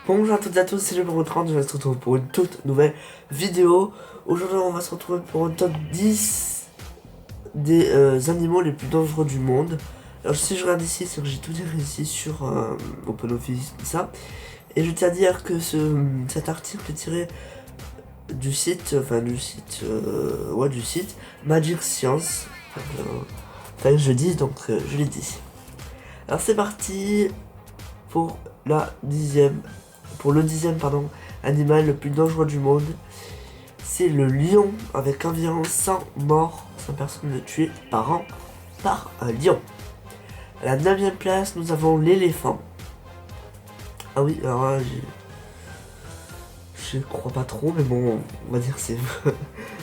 Bonjour à toutes et à tous, c'est le numéro 30, je vais se retrouver pour une toute nouvelle vidéo. Aujourd'hui on va se retrouver pour un top 10 des animaux les plus dangereux du monde. Alors si je regarde ici, c'est que j'ai tout dit ici sur OpenOffice, tout ça. Et je tiens à dire que cet article est tiré du site, du site Magic Science. Je dis, donc je l'ai dit. Alors c'est parti pour le dixième animal le plus dangereux du monde. C'est le lion, avec environ 100 morts, 100 personnes tuées par an par un lion. À la 9e place, nous avons l'éléphant. Ah oui, alors là, je crois pas trop, mais bon, on va dire c'est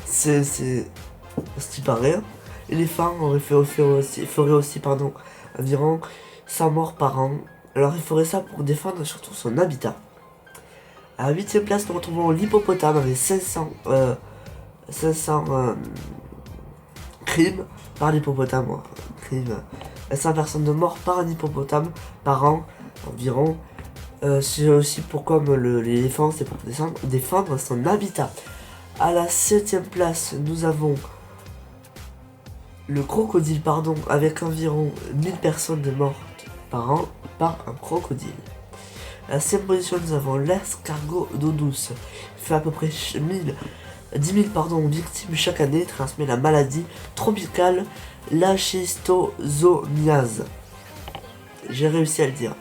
c'est ce qui paraît. L'éléphant ferait aussi environ 100 morts par an. Alors il ferait ça pour défendre surtout son habitat. À la 8e place, nous retrouvons l'hippopotame avec 500 crimes par l'hippopotame. 500 personnes de morts par un hippopotame par an environ. C'est aussi pourquoi l'éléphant, c'est pour défendre son habitat. À la 7e place, nous avons le crocodile, avec environ 1000 personnes de mortes par an par un crocodile. À la 6e position, nous avons l'escargot d'eau douce. Il fait à peu près 10 000 victimes chaque année, transmet la maladie tropicale, la schistosomiase. J'ai réussi à le dire.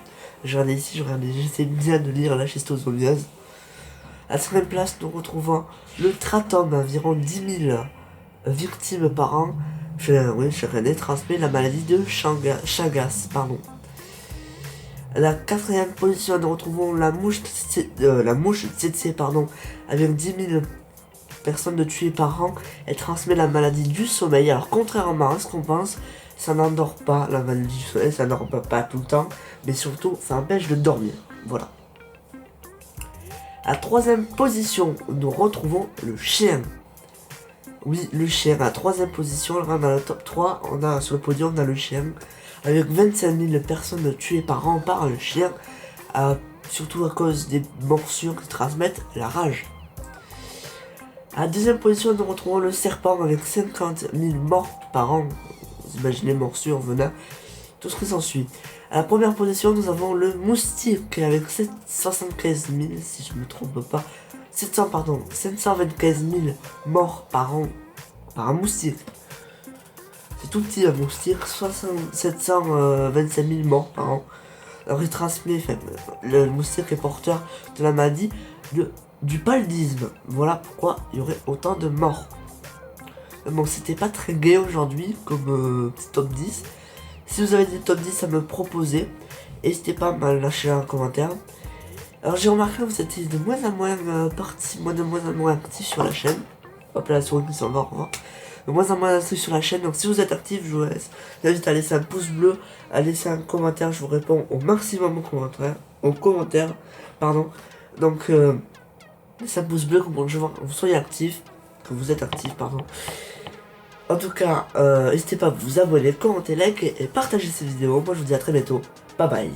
J'essaie bien de lire la schistosomiase. À la 5e place, nous retrouvons le tratome, environ 10 000 victimes par an. Chaque année, transmet la maladie de Chagas. À la 4e position, nous retrouvons la mouche tsetse, avec 10 000 personnes de tuées par an. Elle transmet la maladie du sommeil. Alors, contrairement à ce qu'on pense, ça n'endort pas, la maladie du sommeil, ça n'endort pas tout le temps, mais surtout, ça empêche de dormir. Voilà. À la 3e position, nous retrouvons le chien. Oui, le chien. À la 3e position, dans le top 3, sur le podium, on a le chien. Avec 25 000 personnes tuées par an par le chien, surtout à cause des morsures qui transmettent la rage. À la 2e position, nous retrouvons le serpent avec 50 000 morts par an. Vous imaginez morsures, venin, tout ce qui s'ensuit. À la 1re position, nous avons le moustique avec 775 000, si je ne me trompe pas, 725 000 morts par an par un moustique. C'est tout petit un moustique, 725 000 morts par an. Alors il transmet, le moustique est porteur de la maladie du paludisme. Voilà pourquoi il y aurait autant de morts. Bon, c'était pas très gai aujourd'hui comme petit top 10. Si vous avez des top 10 à me proposer, n'hésitez pas à me lâcher un commentaire. Alors j'ai remarqué que vous étiez de moins en moins de moins en moins actifs sur la chaîne. Hop là, la souris qui s'en va, au revoir. De moins en moins actifs sur la chaîne, donc si vous êtes actif, je vous invite à laisser un pouce bleu, à laisser un commentaire, je vous réponds au maximum aux commentaires, donc laissez un pouce bleu pour que je vois que vous soyez actif, que vous êtes actif, En tout cas, n'hésitez pas à vous abonner, commenter, liker et partager cette vidéo. Moi je vous dis à très bientôt, bye bye.